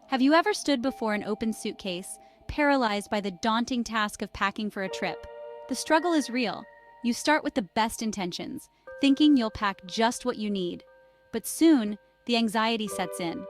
Have you ever stood before an open suitcase, paralyzed by the daunting task of packing for a trip? The struggle is real. You start with the best intentions, thinking you'll pack just what you need. But soon, the anxiety sets in.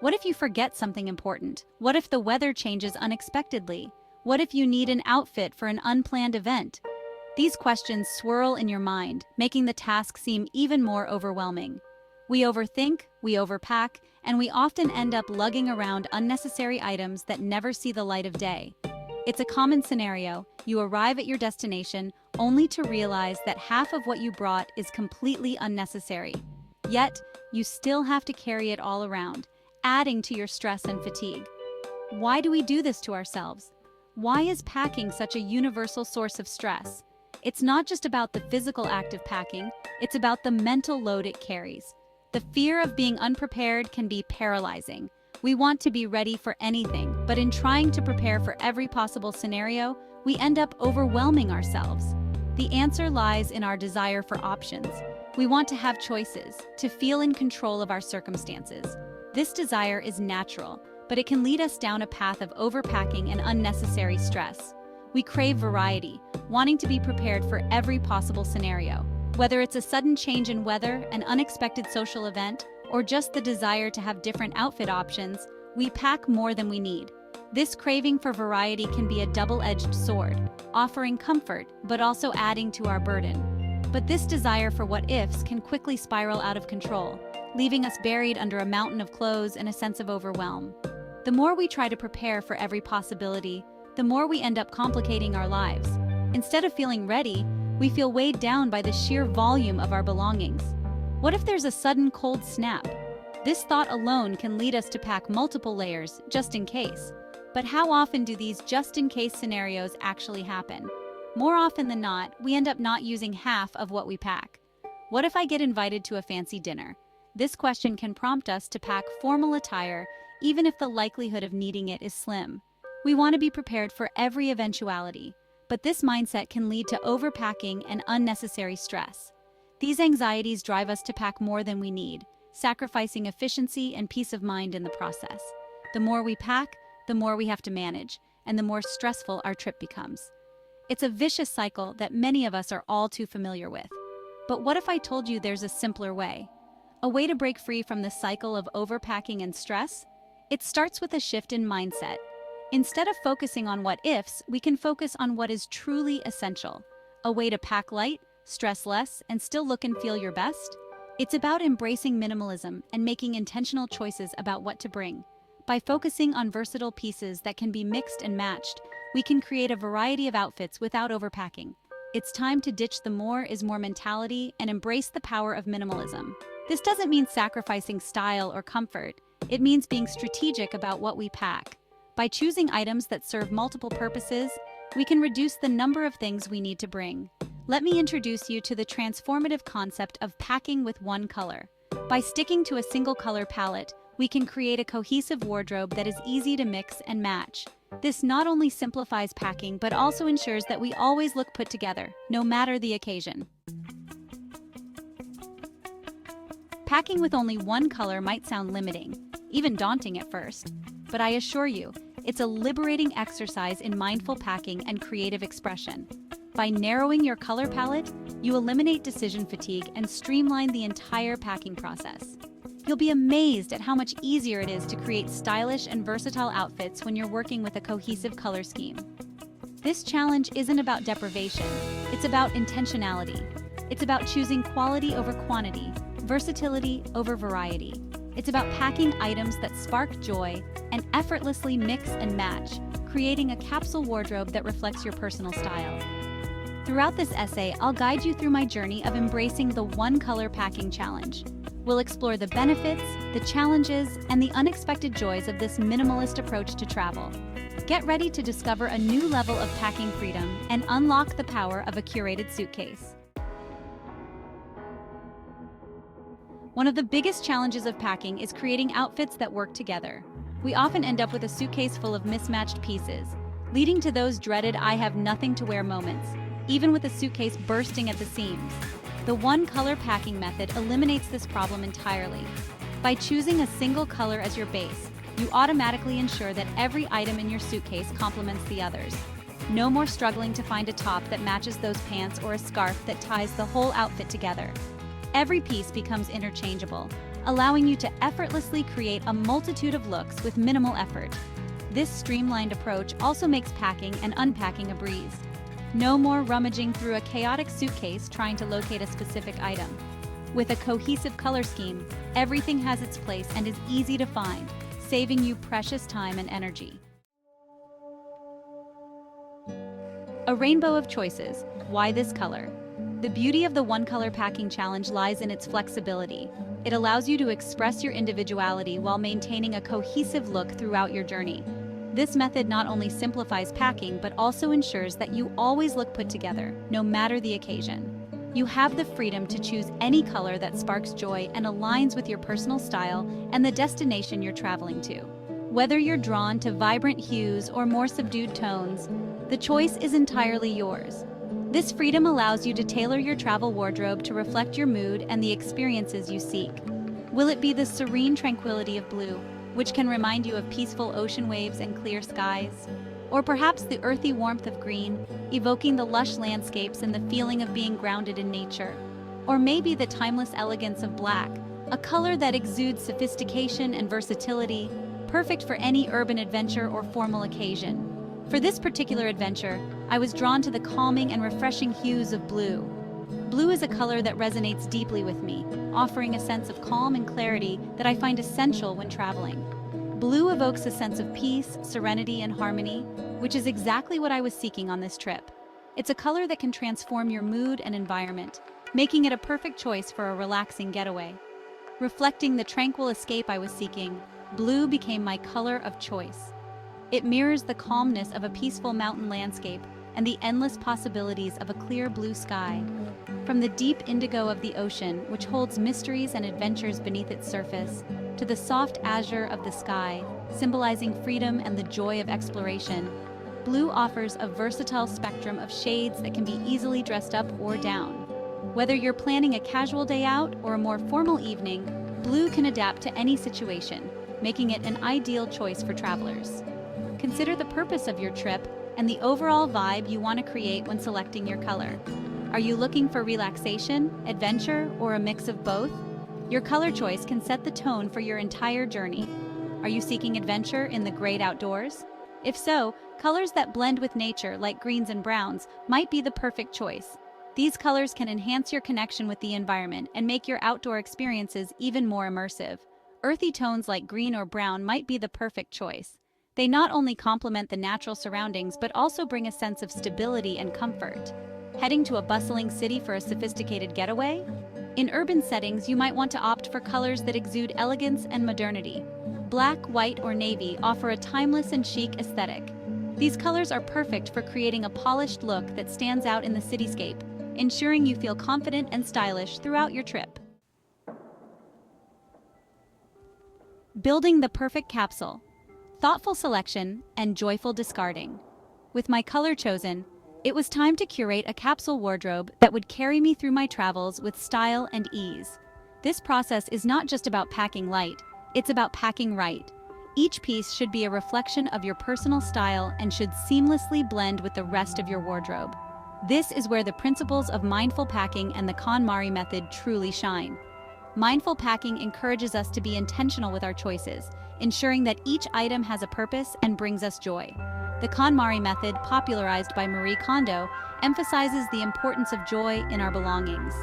What if you forget something important? What if the weather changes unexpectedly? What if you need an outfit for an unplanned event? These questions swirl in your mind, making the task seem even more overwhelming. We overthink, we overpack, and we often end up lugging around unnecessary items that never see the light of day. It's a common scenario. You arrive at your destination only to realize that half of what you brought is completely unnecessary. Yet, you still have to carry it all around, adding to your stress and fatigue. Why do we do this to ourselves? Why is packing such a universal source of stress? It's not just about the physical act of packing, it's about the mental load it carries. The fear of being unprepared can be paralyzing. We want to be ready for anything, but in trying to prepare for every possible scenario, we end up overwhelming ourselves. The answer lies in our desire for options. We want to have choices, to feel in control of our circumstances. This desire is natural, but it can lead us down a path of overpacking and unnecessary stress. We crave variety, wanting to be prepared for every possible scenario. Whether it's a sudden change in weather, an unexpected social event, or just the desire to have different outfit options, we pack more than we need. This craving for variety can be a double-edged sword, offering comfort but also adding to our burden. But this desire for what-ifs can quickly spiral out of control, leaving us buried under a mountain of clothes and a sense of overwhelm. The more we try to prepare for every possibility, the more we end up complicating our lives. Instead of feeling ready, we feel weighed down by the sheer volume of our belongings. What if there's a sudden cold snap? This thought alone can lead us to pack multiple layers, just in case. But how often do these just-in-case scenarios actually happen? More often than not, we end up not using half of what we pack. What if I get invited to a fancy dinner? This question can prompt us to pack formal attire, even if the likelihood of needing it is slim. We want to be prepared for every eventuality. But this mindset can lead to overpacking and unnecessary stress. These anxieties drive us to pack more than we need, sacrificing efficiency and peace of mind in the process. The more we pack, the more we have to manage, and the more stressful our trip becomes. It's a vicious cycle that many of us are all too familiar with. But what if I told you there's a simpler way? A way to break free from the cycle of overpacking and stress? It starts with a shift in mindset. Instead of focusing on what-ifs, we can focus on what is truly essential. A way to pack light, stress less, and still look and feel your best? It's about embracing minimalism and making intentional choices about what to bring. By focusing on versatile pieces that can be mixed and matched, we can create a variety of outfits without overpacking. It's time to ditch the more is more mentality and embrace the power of minimalism. This doesn't mean sacrificing style or comfort. It means being strategic about what we pack. By choosing items that serve multiple purposes, we can reduce the number of things we need to bring. Let me introduce you to the transformative concept of packing with one color. By sticking to a single color palette, we can create a cohesive wardrobe that is easy to mix and match. This not only simplifies packing, but also ensures that we always look put together, no matter the occasion. Packing with only one color might sound limiting, even daunting at first. But I assure you, it's a liberating exercise in mindful packing and creative expression. By narrowing your color palette, you eliminate decision fatigue and streamline the entire packing process. You'll be amazed at how much easier it is to create stylish and versatile outfits when you're working with a cohesive color scheme. This challenge isn't about deprivation, it's about intentionality. It's about choosing quality over quantity, versatility over variety. It's about packing items that spark joy and effortlessly mix and match, creating a capsule wardrobe that reflects your personal style. Throughout this essay, I'll guide you through my journey of embracing the one-color packing challenge. We'll explore the benefits, the challenges, and the unexpected joys of this minimalist approach to travel. Get ready to discover a new level of packing freedom and unlock the power of a curated suitcase. One of the biggest challenges of packing is creating outfits that work together. We often end up with a suitcase full of mismatched pieces, leading to those dreaded "I have nothing to wear" moments, even with a suitcase bursting at the seams. The one-color packing method eliminates this problem entirely. By choosing a single color as your base, you automatically ensure that every item in your suitcase complements the others. No more struggling to find a top that matches those pants or a scarf that ties the whole outfit together. Every piece becomes interchangeable, allowing you to effortlessly create a multitude of looks with minimal effort. This streamlined approach also makes packing and unpacking a breeze. No more rummaging through a chaotic suitcase trying to locate a specific item. With a cohesive color scheme, everything has its place and is easy to find, saving you precious time and energy. A rainbow of choices. Why this color? The beauty of the one-color packing challenge lies in its flexibility. It allows you to express your individuality while maintaining a cohesive look throughout your journey. This method not only simplifies packing but also ensures that you always look put together, no matter the occasion. You have the freedom to choose any color that sparks joy and aligns with your personal style and the destination you're traveling to. Whether you're drawn to vibrant hues or more subdued tones, the choice is entirely yours. This freedom allows you to tailor your travel wardrobe to reflect your mood and the experiences you seek. Will it be the serene tranquility of blue, which can remind you of peaceful ocean waves and clear skies? Or perhaps the earthy warmth of green, evoking the lush landscapes and the feeling of being grounded in nature? Or maybe the timeless elegance of black, a color that exudes sophistication and versatility, perfect for any urban adventure or formal occasion. For this particular adventure, I was drawn to the calming and refreshing hues of blue. Blue is a color that resonates deeply with me, offering a sense of calm and clarity that I find essential when traveling. Blue evokes a sense of peace, serenity, and harmony, which is exactly what I was seeking on this trip. It's a color that can transform your mood and environment, making it a perfect choice for a relaxing getaway. Reflecting the tranquil escape I was seeking, blue became my color of choice. It mirrors the calmness of a peaceful mountain landscape and the endless possibilities of a clear blue sky. From the deep indigo of the ocean, which holds mysteries and adventures beneath its surface, to the soft azure of the sky, symbolizing freedom and the joy of exploration, blue offers a versatile spectrum of shades that can be easily dressed up or down. Whether you're planning a casual day out or a more formal evening, blue can adapt to any situation, making it an ideal choice for travelers. Consider the purpose of your trip and the overall vibe you want to create when selecting your color. Are you looking for relaxation, adventure, or a mix of both? Your color choice can set the tone for your entire journey. Are you seeking adventure in the great outdoors? If so, colors that blend with nature, like greens and browns, might be the perfect choice. These colors can enhance your connection with the environment and make your outdoor experiences even more immersive. Earthy tones like green or brown might be the perfect choice. They not only complement the natural surroundings but also bring a sense of stability and comfort. Heading to a bustling city for a sophisticated getaway? In urban settings, you might want to opt for colors that exude elegance and modernity. Black, white, or navy offer a timeless and chic aesthetic. These colors are perfect for creating a polished look that stands out in the cityscape, ensuring you feel confident and stylish throughout your trip. Building the perfect capsule. Thoughtful selection and joyful discarding. With my color chosen, it was time to curate a capsule wardrobe that would carry me through my travels with style and ease. This process is not just about packing light, it's about packing right. Each piece should be a reflection of your personal style and should seamlessly blend with the rest of your wardrobe. This is where the principles of mindful packing and the KonMari method truly shine. Mindful packing encourages us to be intentional with our choices, ensuring that each item has a purpose and brings us joy. The KonMari method, popularized by Marie Kondo, emphasizes the importance of joy in our belongings.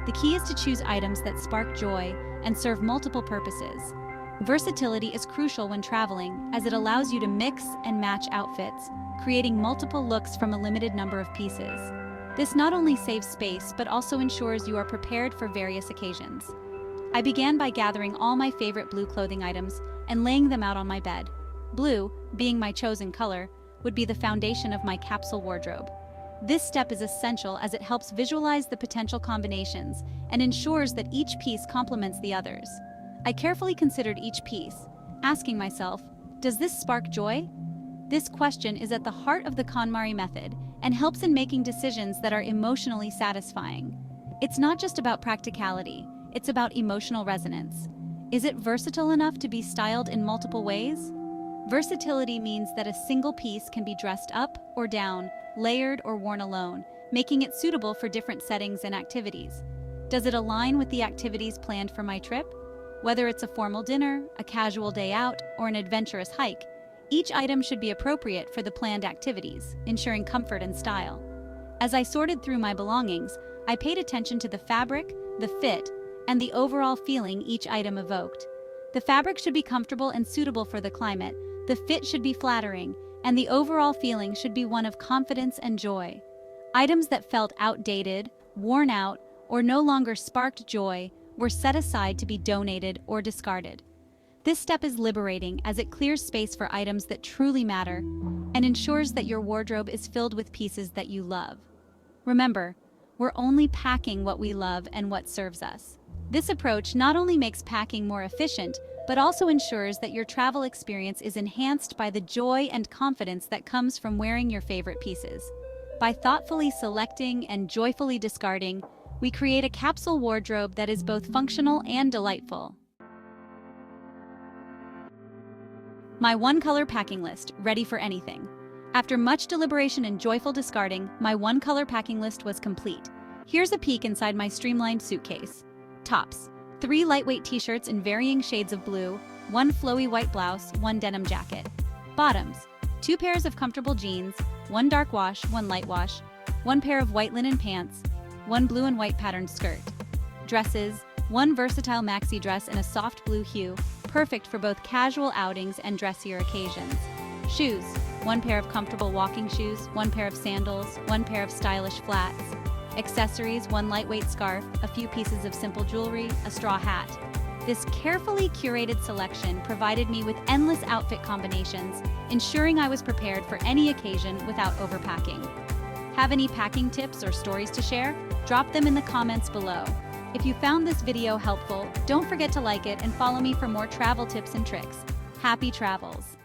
The key is to choose items that spark joy and serve multiple purposes. Versatility is crucial when traveling, as it allows you to mix and match outfits, creating multiple looks from a limited number of pieces. This not only saves space, but also ensures you are prepared for various occasions. I began by gathering all my favorite blue clothing items and laying them out on my bed. Blue, being my chosen color, would be the foundation of my capsule wardrobe. This step is essential as it helps visualize the potential combinations and ensures that each piece complements the others. I carefully considered each piece, asking myself, does this spark joy? This question is at the heart of the KonMari method and helps in making decisions that are emotionally satisfying. It's not just about practicality, it's about emotional resonance. Is it versatile enough to be styled in multiple ways? Versatility means that a single piece can be dressed up or down, layered or worn alone, making it suitable for different settings and activities. Does it align with the activities planned for my trip? Whether it's a formal dinner, a casual day out, or an adventurous hike, each item should be appropriate for the planned activities, ensuring comfort and style. As I sorted through my belongings, I paid attention to the fabric, the fit, and the overall feeling each item evoked. The fabric should be comfortable and suitable for the climate, the fit should be flattering, and the overall feeling should be one of confidence and joy. Items that felt outdated, worn out, or no longer sparked joy were set aside to be donated or discarded. This step is liberating as it clears space for items that truly matter and ensures that your wardrobe is filled with pieces that you love. Remember, we're only packing what we love and what serves us. This approach not only makes packing more efficient, but also ensures that your travel experience is enhanced by the joy and confidence that comes from wearing your favorite pieces. By thoughtfully selecting and joyfully discarding, we create a capsule wardrobe that is both functional and delightful. My one-color packing list, ready for anything. After much deliberation and joyful discarding, my one-color packing list was complete. Here's a peek inside my streamlined suitcase. Tops: 3 lightweight t-shirts in varying shades of blue, 1 flowy white blouse, 1 denim jacket. Bottoms: 2 pairs of comfortable jeans, 1 dark wash, 1 light wash, 1 pair of white linen pants, 1 blue and white patterned skirt. Dresses: 1 versatile maxi dress in a soft blue hue, perfect for both casual outings and dressier occasions. Shoes: 1 pair of comfortable walking shoes, 1 pair of sandals, 1 pair of stylish flats. Accessories: 1 lightweight scarf, a few pieces of simple jewelry, a straw hat. This carefully curated selection provided me with endless outfit combinations, ensuring I was prepared for any occasion without overpacking. Have any packing tips or stories to share? Drop them in the comments below. If you found this video helpful, don't forget to like it and follow me for more travel tips and tricks. Happy travels!